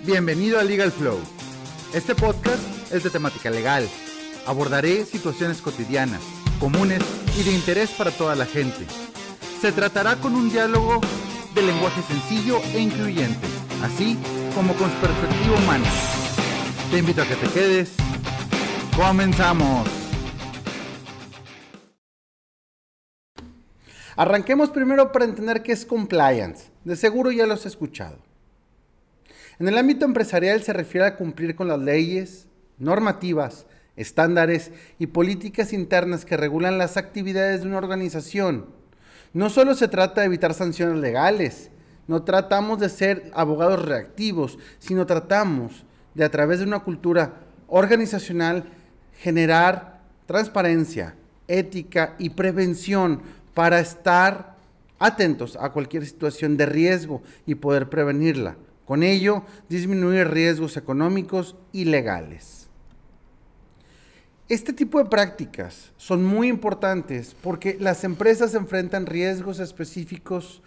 Bienvenido a Legal Flow. Este podcast es de temática legal. Abordaré situaciones cotidianas, comunes y de interés para toda la gente. Se tratará con un diálogo de lenguaje sencillo e incluyente, así como con perspectiva humana. Te invito a que te quedes. ¡Comenzamos! Arranquemos primero para entender qué es compliance. De seguro ya lo has escuchado. En el ámbito empresarial se refiere a cumplir con las leyes, normativas, estándares y políticas internas que regulan las actividades de una organización. No solo se trata de evitar sanciones legales, no tratamos de ser abogados reactivos, sino tratamos de, a través de una cultura organizacional, generar transparencia, ética y prevención para estar atentos a cualquier situación de riesgo y poder prevenirla. Con ello, disminuir riesgos económicos y legales. Este tipo de prácticas son muy importantes porque las empresas enfrentan riesgos específicos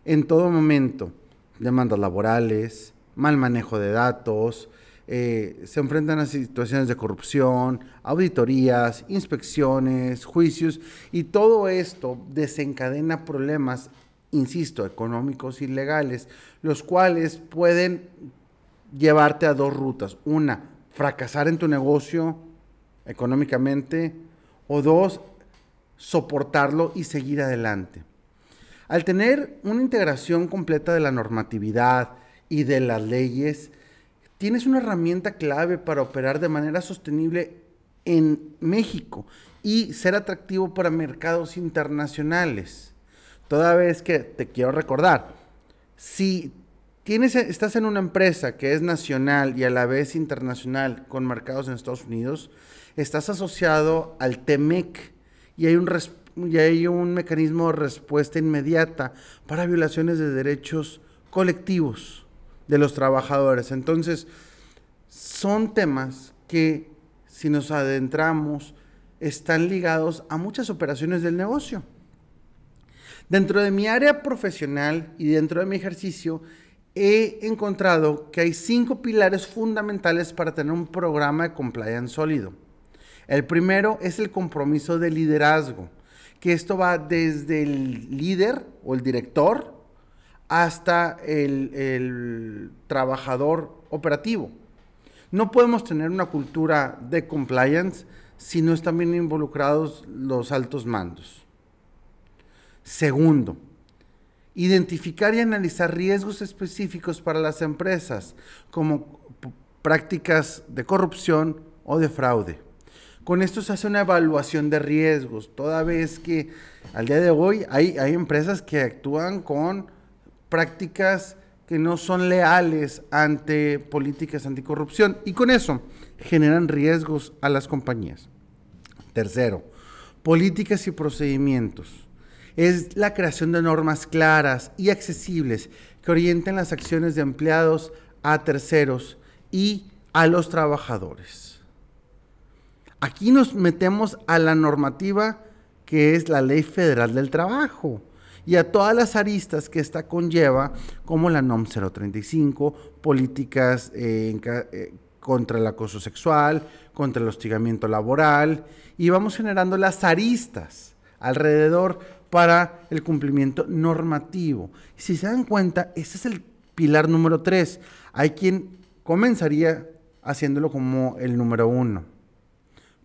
en todo momento. Demandas laborales, mal manejo de datos, se enfrentan a situaciones de corrupción, auditorías, inspecciones, juicios, y todo esto desencadena problemas, insisto, económicos y legales, los cuales pueden llevarte a dos rutas. Una, fracasar en tu negocio económicamente, o dos, soportarlo y seguir adelante. Al tener una integración completa de la normatividad y de las leyes, tienes una herramienta clave para operar de manera sostenible en México y ser atractivo para mercados internacionales. Toda vez que te quiero recordar, si estás en una empresa que es nacional y a la vez internacional con mercados en Estados Unidos, estás asociado al TEMEC y hay un mecanismo de respuesta inmediata para violaciones de derechos colectivos de los trabajadores. Entonces, son temas que, si nos adentramos, están ligados a muchas operaciones del negocio. Dentro de mi área profesional y dentro de mi ejercicio, he encontrado que hay 5 pilares fundamentales para tener un programa de compliance sólido. El primero es el compromiso de liderazgo, que esto va desde el líder o el director hasta el trabajador operativo. No podemos tener una cultura de compliance si no están bien involucrados los altos mandos. Segundo, identificar y analizar riesgos específicos para las empresas, como prácticas de corrupción o de fraude. Con esto se hace una evaluación de riesgos, toda vez que al día de hoy hay empresas que actúan con prácticas que no son leales ante políticas anticorrupción y con eso generan riesgos a las compañías. Tercero, políticas y procedimientos. Es la creación de normas claras y accesibles que orienten las acciones de empleados a terceros y a los trabajadores. Aquí nos metemos a la normativa que es la Ley Federal del Trabajo y a todas las aristas que esta conlleva, como la NOM 035, políticas contra el acoso sexual, contra el hostigamiento laboral, y vamos generando las aristas alrededor para el cumplimiento normativo. Si se dan cuenta, ese es el pilar número 3. Hay quien comenzaría haciéndolo como el número 1.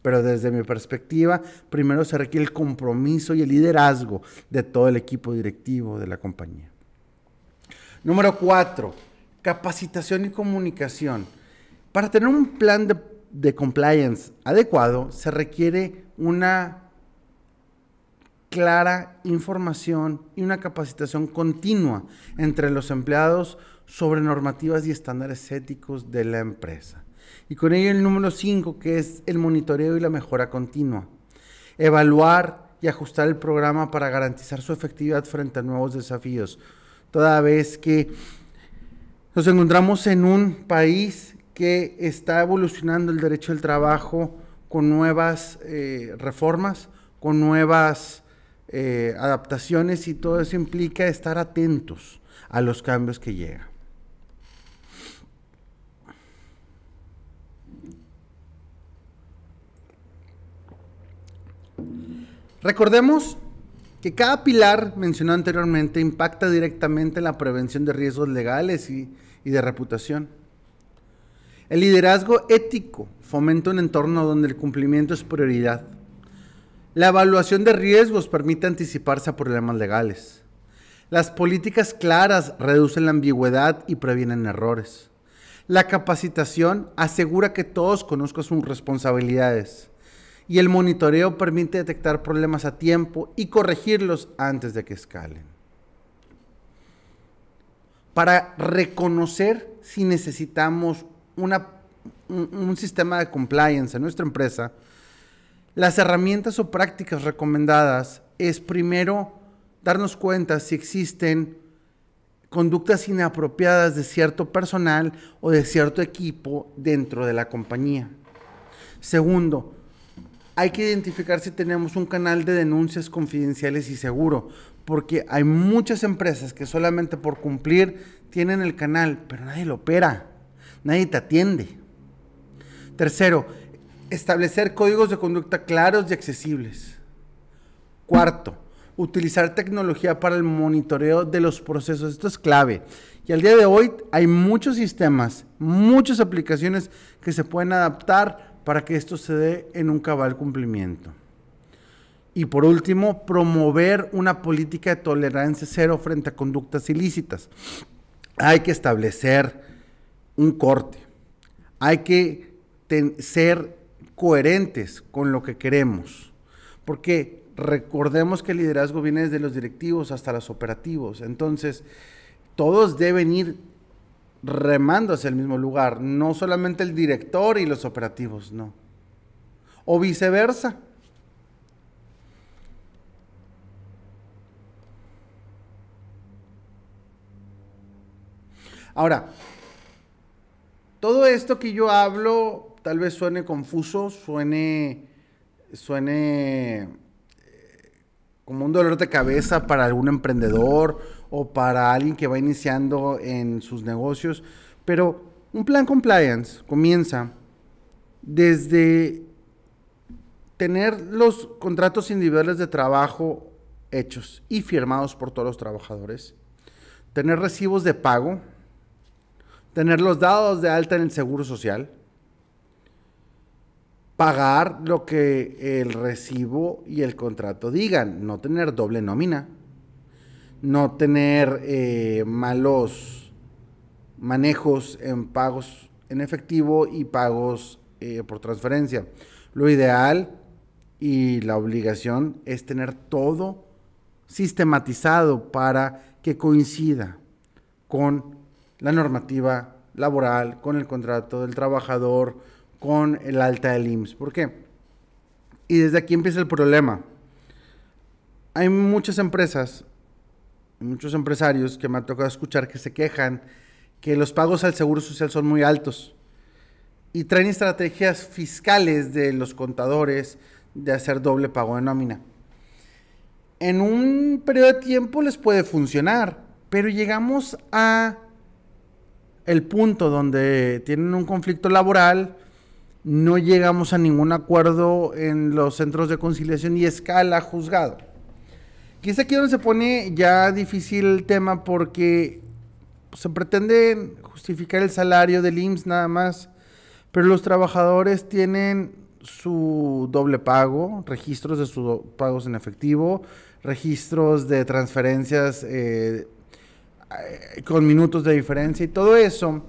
Pero desde mi perspectiva, primero se requiere el compromiso y el liderazgo de todo el equipo directivo de la compañía. Número 4, capacitación y comunicación. Para tener un plan de compliance adecuado, se requiere una clara información y una capacitación continua entre los empleados sobre normativas y estándares éticos de la empresa. Y con ello el número 5, que es el monitoreo y la mejora continua. Evaluar y ajustar el programa para garantizar su efectividad frente a nuevos desafíos. Toda vez que nos encontramos en un país que está evolucionando el derecho del trabajo con nuevas reformas, con nuevas adaptaciones, y todo eso implica estar atentos a los cambios que llegan. Recordemos que cada pilar mencionado anteriormente impacta directamente en la prevención de riesgos legales y de reputación. El liderazgo ético fomenta un entorno donde el cumplimiento es prioridad. La evaluación de riesgos permite anticiparse a problemas legales. Las políticas claras reducen la ambigüedad y previenen errores. La capacitación asegura que todos conozcan sus responsabilidades. Y el monitoreo permite detectar problemas a tiempo y corregirlos antes de que escalen. Para reconocer si necesitamos un sistema de compliance en nuestra empresa, las herramientas o prácticas recomendadas es primero darnos cuenta si existen conductas inapropiadas de cierto personal o de cierto equipo dentro de la compañía. Segundo, hay que identificar si tenemos un canal de denuncias confidenciales y seguro, porque hay muchas empresas que solamente por cumplir tienen el canal, pero nadie lo opera, nadie te atiende. Tercero, establecer códigos de conducta claros y accesibles. Cuarto, utilizar tecnología para el monitoreo de los procesos. Esto es clave. Y al día de hoy hay muchos sistemas, muchas aplicaciones que se pueden adaptar para que esto se dé en un cabal cumplimiento. Y por último, promover una política de tolerancia cero frente a conductas ilícitas. Hay que establecer un corte. Hay que ser coherentes con lo que queremos. Porque recordemos que el liderazgo viene desde los directivos hasta los operativos. Entonces, todos deben ir remando hacia el mismo lugar, no solamente el director y los operativos, no. O viceversa. Ahora, todo esto que yo hablo tal vez suene confuso, suene como un dolor de cabeza para algún emprendedor o para alguien que va iniciando en sus negocios, pero un plan compliance comienza desde tener los contratos individuales de trabajo hechos y firmados por todos los trabajadores, tener recibos de pago, tener los dados de alta en el Seguro Social, pagar lo que el recibo y el contrato digan, no tener doble nómina, no tener malos manejos en pagos en efectivo y pagos por transferencia. Lo ideal y la obligación es tener todo sistematizado para que coincida con la normativa laboral, con el contrato del trabajador, con el alta del IMSS. ¿Por qué? Y desde aquí empieza el problema. Hay muchas empresas, muchos empresarios que me ha tocado escuchar que se quejan que los pagos al Seguro Social son muy altos y traen estrategias fiscales de los contadores de hacer doble pago de nómina. En un periodo de tiempo les puede funcionar, pero llegamos a el punto donde tienen un conflicto laboral, no llegamos a ningún acuerdo en los centros de conciliación y escala juzgado. Y es aquí donde se pone ya difícil el tema porque se pretende justificar el salario del IMSS nada más, pero los trabajadores tienen su doble pago, registros de sus pagos en efectivo, registros de transferencias con minutos de diferencia y todo eso,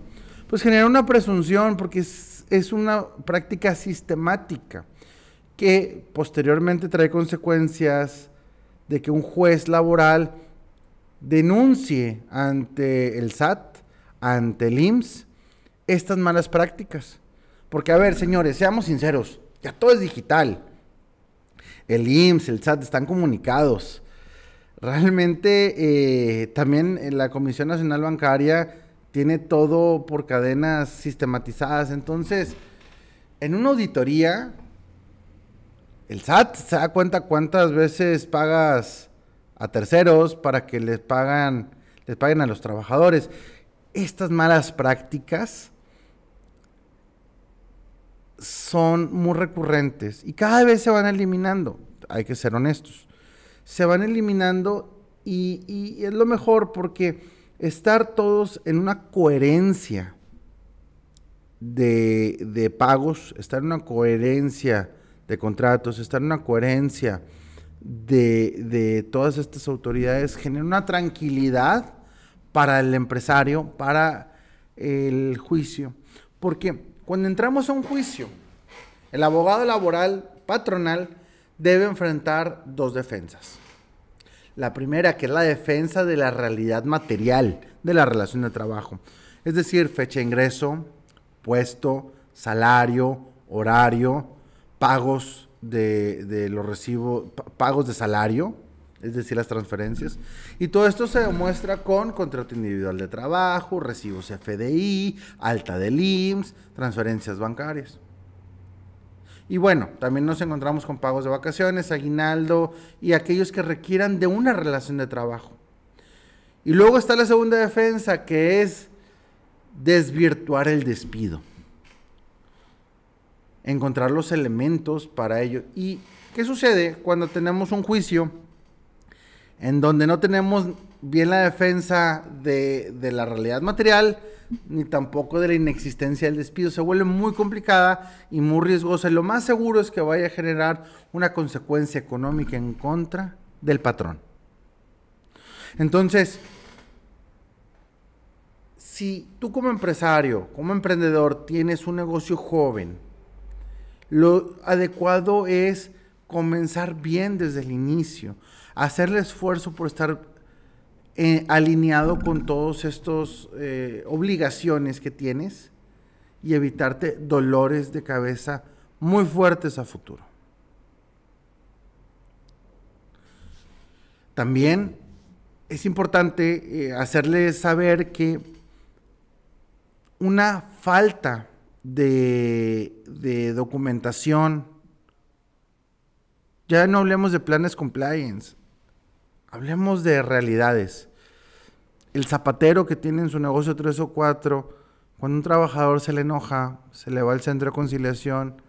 pues genera una presunción porque es una práctica sistemática que posteriormente trae consecuencias de que un juez laboral denuncie ante el SAT, ante el IMSS, estas malas prácticas. Porque, a ver, señores, seamos sinceros, ya todo es digital. El IMSS, el SAT están comunicados. Realmente también la Comisión Nacional Bancaria tiene todo por cadenas sistematizadas. Entonces, en una auditoría, el SAT se da cuenta cuántas veces pagas a terceros para que les paguen a los trabajadores. Estas malas prácticas son muy recurrentes y cada vez se van eliminando. hay que ser honestos. Se van eliminando y es lo mejor porque estar todos en una coherencia de pagos, estar en una coherencia de contratos, estar en una coherencia de todas estas autoridades genera una tranquilidad para el empresario, para el juicio. Porque cuando entramos a un juicio, el abogado laboral patronal debe enfrentar dos defensas. La primera, que es la defensa de la realidad material de la relación de trabajo. Es decir, fecha de ingreso, puesto, salario, horario, pagos de los recibos, pagos de salario, es decir, las transferencias. Y todo esto se demuestra con contrato individual de trabajo, recibos FDI, alta del IMSS, transferencias bancarias. Y bueno, también nos encontramos con pagos de vacaciones, aguinaldo y aquellos que requieran de una relación de trabajo. Y luego está la segunda defensa, que es desvirtuar el despido. Encontrar los elementos para ello. ¿Y qué sucede cuando tenemos un juicio en donde no tenemos bien la defensa de la realidad material, ni tampoco de la inexistencia del despido? Se vuelve muy complicada y muy riesgosa. Y lo más seguro es que vaya a generar una consecuencia económica en contra del patrón. Entonces, si tú como empresario, como emprendedor, tienes un negocio joven, lo adecuado es comenzar bien desde el inicio, hacer el esfuerzo por estar alineado con todos estos obligaciones que tienes y evitarte dolores de cabeza muy fuertes a futuro. También es importante hacerles saber que una falta de documentación, ya no hablemos de planes compliance, hablemos de realidades. El zapatero que tiene en su negocio 3 o 4, cuando un trabajador se le enoja, se le va al centro de conciliación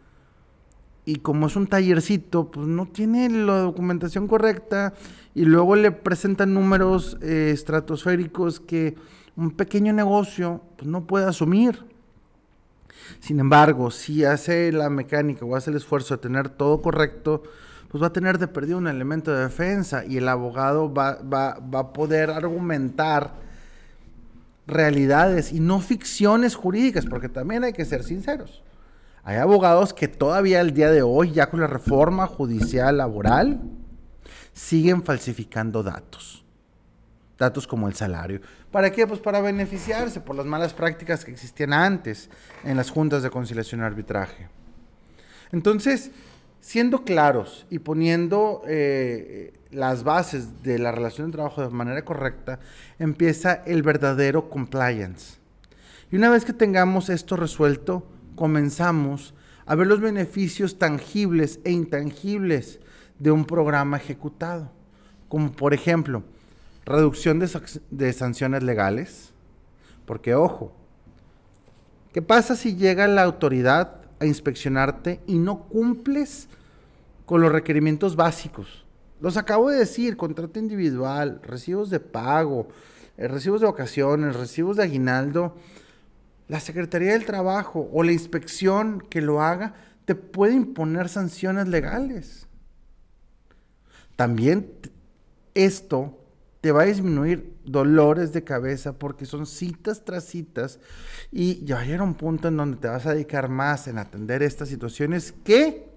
y como es un tallercito, pues no tiene la documentación correcta y luego le presentan números estratosféricos que un pequeño negocio pues no puede asumir. Sin embargo, si hace la mecánica o hace el esfuerzo de tener todo correcto, pues va a tener de perdido un elemento de defensa y el abogado va a poder argumentar realidades y no ficciones jurídicas, porque también hay que ser sinceros. Hay abogados que todavía al día de hoy, ya con la reforma judicial laboral, siguen falsificando datos como el salario. ¿Para qué? Pues para beneficiarse por las malas prácticas que existían antes en las juntas de conciliación y arbitraje. Entonces, siendo claros y poniendo las bases de la relación de trabajo de manera correcta, empieza el verdadero compliance. Y una vez que tengamos esto resuelto, comenzamos a ver los beneficios tangibles e intangibles de un programa ejecutado, como por ejemplo, reducción de sanciones legales, porque ojo, ¿qué pasa si llega la autoridad a inspeccionarte y no cumples con los requerimientos básicos? Los acabo de decir: contrato individual, recibos de pago, recibos de vacaciones, recibos de aguinaldo. La Secretaría del Trabajo o la inspección que lo haga te puede imponer sanciones legales. También esto te va a disminuir dolores de cabeza porque son citas tras citas y ya va a llegar un punto en donde te vas a dedicar más en atender estas situaciones que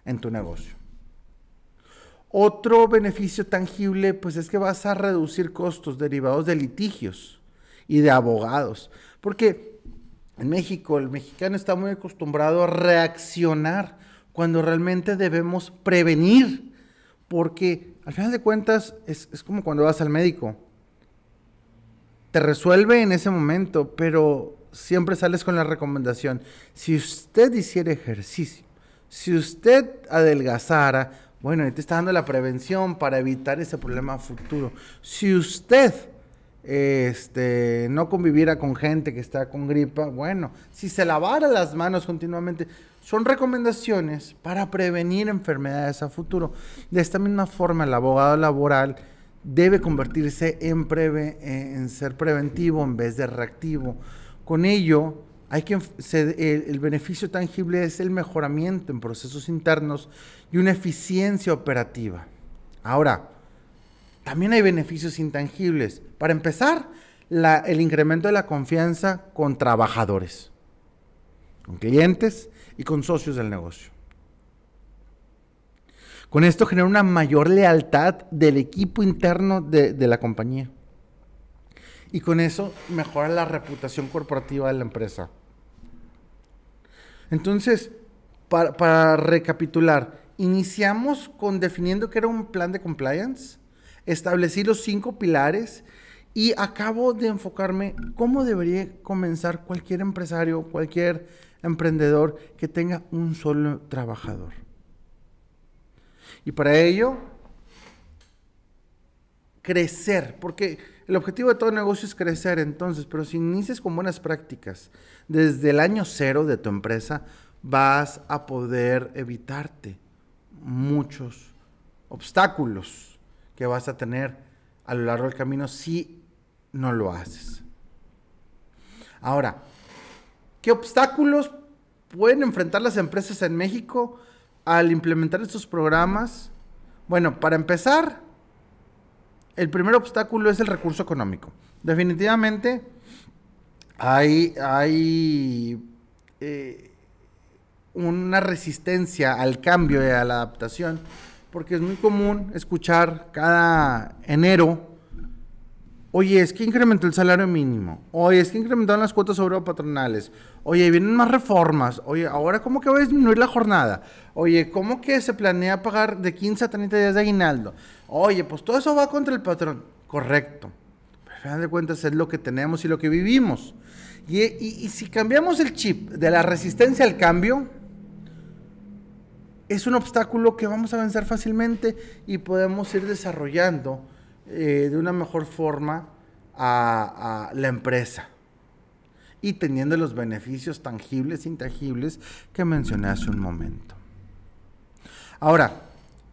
en tu negocio. Otro beneficio tangible pues es que vas a reducir costos derivados de litigios y de abogados, porque en México el mexicano está muy acostumbrado a reaccionar cuando realmente debemos prevenir, porque al final de cuentas es como cuando vas al médico. Te resuelve en ese momento, pero siempre sales con la recomendación: si usted hiciera ejercicio, si usted adelgazara, bueno, ahí te está dando la prevención para evitar ese problema futuro. Si usted no conviviera con gente que está con gripa, bueno, si se lavara las manos continuamente, son recomendaciones para prevenir enfermedades a futuro. De esta misma forma, el abogado laboral debe convertirse en ser preventivo en vez de reactivo. Con ello, el beneficio tangible es el mejoramiento en procesos internos y una eficiencia operativa. Ahora, también hay beneficios intangibles. Para empezar, el incremento de la confianza con trabajadores, con clientes y con socios del negocio. Con esto genera una mayor lealtad del equipo interno de la compañía. Y con eso mejora la reputación corporativa de la empresa. Entonces, para recapitular, iniciamos con definiendo qué era un plan de compliance, establecí los 5 pilares y acabo de enfocarme cómo debería comenzar cualquier empresario, cualquier emprendedor que tenga un solo trabajador. Y para ello, crecer, porque el objetivo de todo negocio es crecer. Entonces, pero si inicias con buenas prácticas desde el año 0 de tu empresa, vas a poder evitarte muchos obstáculos que vas a tener a lo largo del camino si no lo haces. Ahora, ¿qué obstáculos pueden enfrentar las empresas en México al implementar estos programas? Bueno, para empezar, el primer obstáculo es el recurso económico. Definitivamente hay una resistencia al cambio y a la adaptación, porque es muy común escuchar cada enero: oye, es que incrementó el salario mínimo, oye, es que incrementaron las cuotas patronales, oye, vienen más reformas, oye, ahora ¿cómo que va a disminuir la jornada? Oye, ¿cómo que se planea pagar de 15 a 30 días de aguinaldo? Oye, pues todo eso va contra el patrón. Correcto, pero al final de cuentas es lo que tenemos y lo que vivimos. Y si cambiamos el chip de la resistencia al cambio, es un obstáculo que vamos a vencer fácilmente y podemos ir desarrollando de una mejor forma a la empresa y teniendo los beneficios tangibles e intangibles que mencioné hace un momento. Ahora,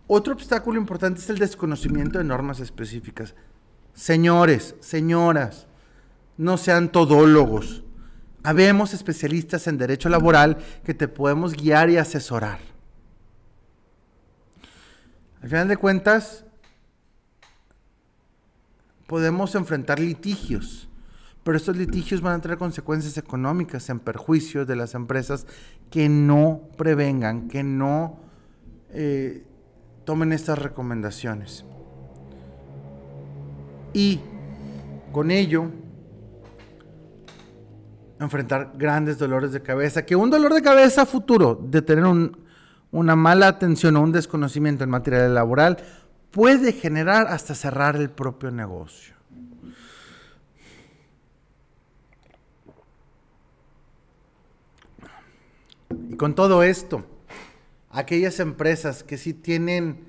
otro obstáculo importante es el desconocimiento de normas específicas. Señores, señoras, no sean todólogos. Habemos especialistas en derecho laboral que te podemos guiar y asesorar. Al final de cuentas, podemos enfrentar litigios, pero estos litigios van a tener consecuencias económicas en perjuicio de las empresas que no prevengan, que no tomen estas recomendaciones. Y con ello, enfrentar grandes dolores de cabeza, que un dolor de cabeza futuro de tener una mala atención o un desconocimiento en materia laboral puede generar hasta cerrar el propio negocio. Y con todo esto, aquellas empresas que sí tienen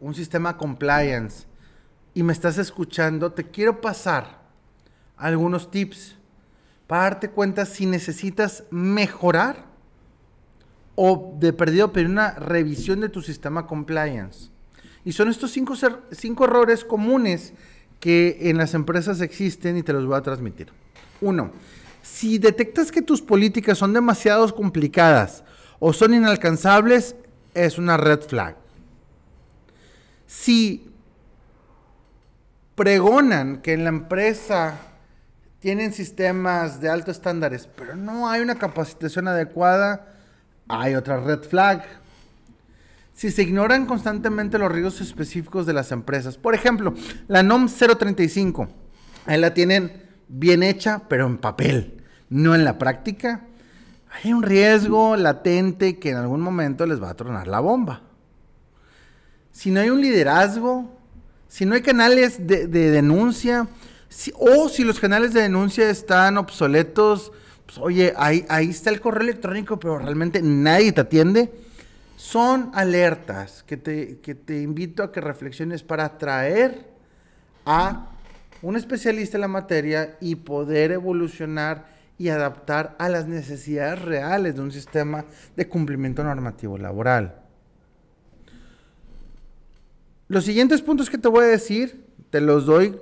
un sistema compliance y me estás escuchando, te quiero pasar algunos tips para darte cuenta si necesitas mejorar o de perdido pedir una revisión de tu sistema compliance. Y son estos 5 errores comunes que en las empresas existen y te los voy a transmitir. 1. Si detectas que tus políticas son demasiado complicadas o son inalcanzables, es una red flag. Si pregonan que en la empresa tienen sistemas de altos estándares, pero no hay una capacitación adecuada, hay otra red flag. Si se ignoran constantemente los riesgos específicos de las empresas, por ejemplo, la NOM 035, ahí la tienen bien hecha, pero en papel, no en la práctica, hay un riesgo latente que en algún momento les va a tronar la bomba. Si no hay un liderazgo, si no hay canales de denuncia, o si los canales de denuncia están obsoletos, pues, oye, ahí está el correo electrónico, pero realmente nadie te atiende. Son alertas que te invito a que reflexiones para traer a un especialista en la materia y poder evolucionar y adaptar a las necesidades reales de un sistema de cumplimiento normativo laboral. Los siguientes puntos que te voy a decir, te los doy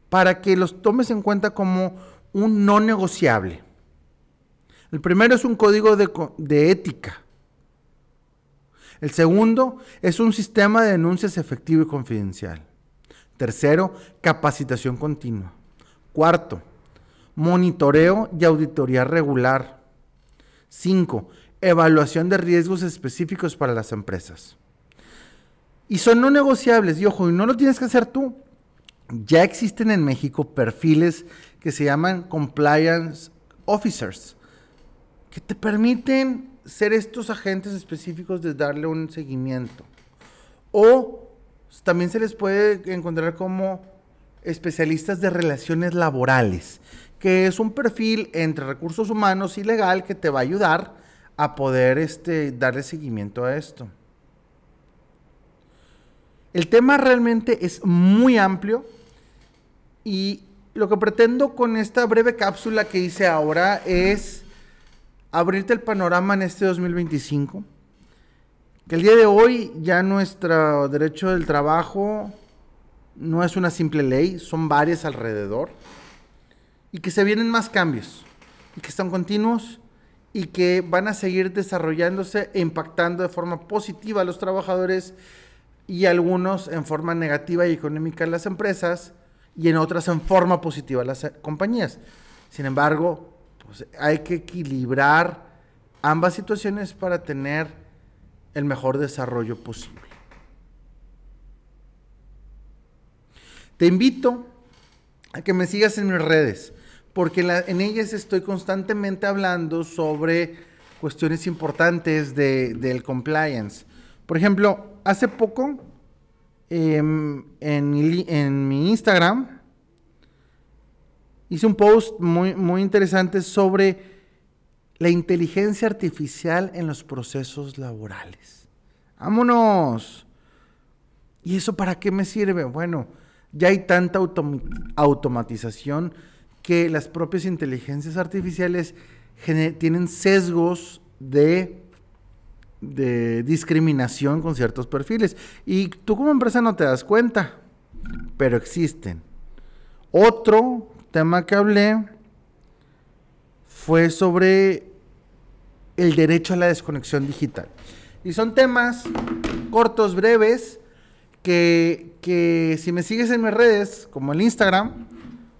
para que los tomes en cuenta como un no negociable. El primero es un código de ética. El segundo es un sistema de denuncias efectivo y confidencial. Tercero, capacitación continua. Cuarto, monitoreo y auditoría regular. 5, evaluación de riesgos específicos para las empresas. Y son no negociables, y ojo, y no lo tienes que hacer tú. Ya existen en México perfiles que se llaman compliance officers, que te permiten ser estos agentes específicos de darle un seguimiento. O también se les puede encontrar como especialistas de relaciones laborales, que es un perfil entre recursos humanos y legal que te va a ayudar a poder darle seguimiento a esto. El tema realmente es muy amplio y lo que pretendo con esta breve cápsula que hice ahora es abrirte el panorama en este 2025, que el día de hoy ya nuestro derecho del trabajo no es una simple ley, son varias alrededor, y que se vienen más cambios, y que están continuos, y que van a seguir desarrollándose e impactando de forma positiva a los trabajadores, y algunos en forma negativa y económica a las empresas, y en otras en forma positiva a las compañías. Sin embargo, pues hay que equilibrar ambas situaciones para tener el mejor desarrollo posible. Te invito a que me sigas en mis redes, porque en ellas estoy constantemente hablando sobre cuestiones importantes del compliance. Por ejemplo, hace poco en mi Instagram hice un post muy interesante sobre la inteligencia artificial en los procesos laborales. ¡Vámonos! ¿Y eso para qué me sirve? Bueno, ya hay tanta automatización que las propias inteligencias artificiales tienen sesgos de discriminación con ciertos perfiles. Y tú como empresa no te das cuenta, pero existen. Otro tema que hablé fue sobre el derecho a la desconexión digital. Y son temas cortos, breves, que si me sigues en mis redes, como el Instagram,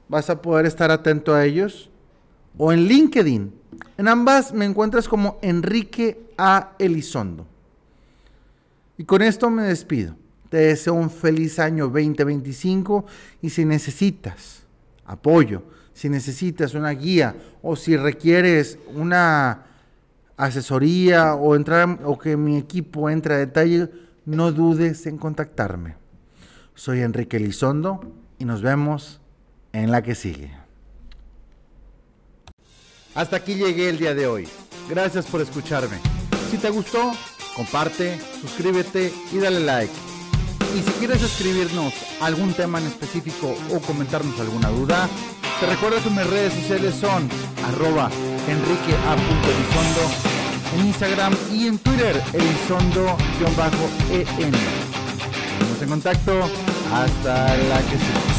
vas a poder estar atento a ellos, o en LinkedIn. En ambas me encuentras como Enrique A. Elizondo. Y con esto me despido. Te deseo un feliz año 2025 y si necesitas apoyo, si necesitas una guía o si requieres una asesoría o que mi equipo entre a detalle, no dudes en contactarme. Soy Enrique Elizondo y nos vemos en la que sigue. Hasta aquí llegué el día de hoy. Gracias por escucharme. Si te gustó, comparte, suscríbete y dale like. Y si quieres escribirnos algún tema en específico o comentarnos alguna duda, te recuerdo que mis redes sociales son @enriquea.elizondo en Instagram y en Twitter elizondo_en. Estamos en contacto. Hasta la que sigue.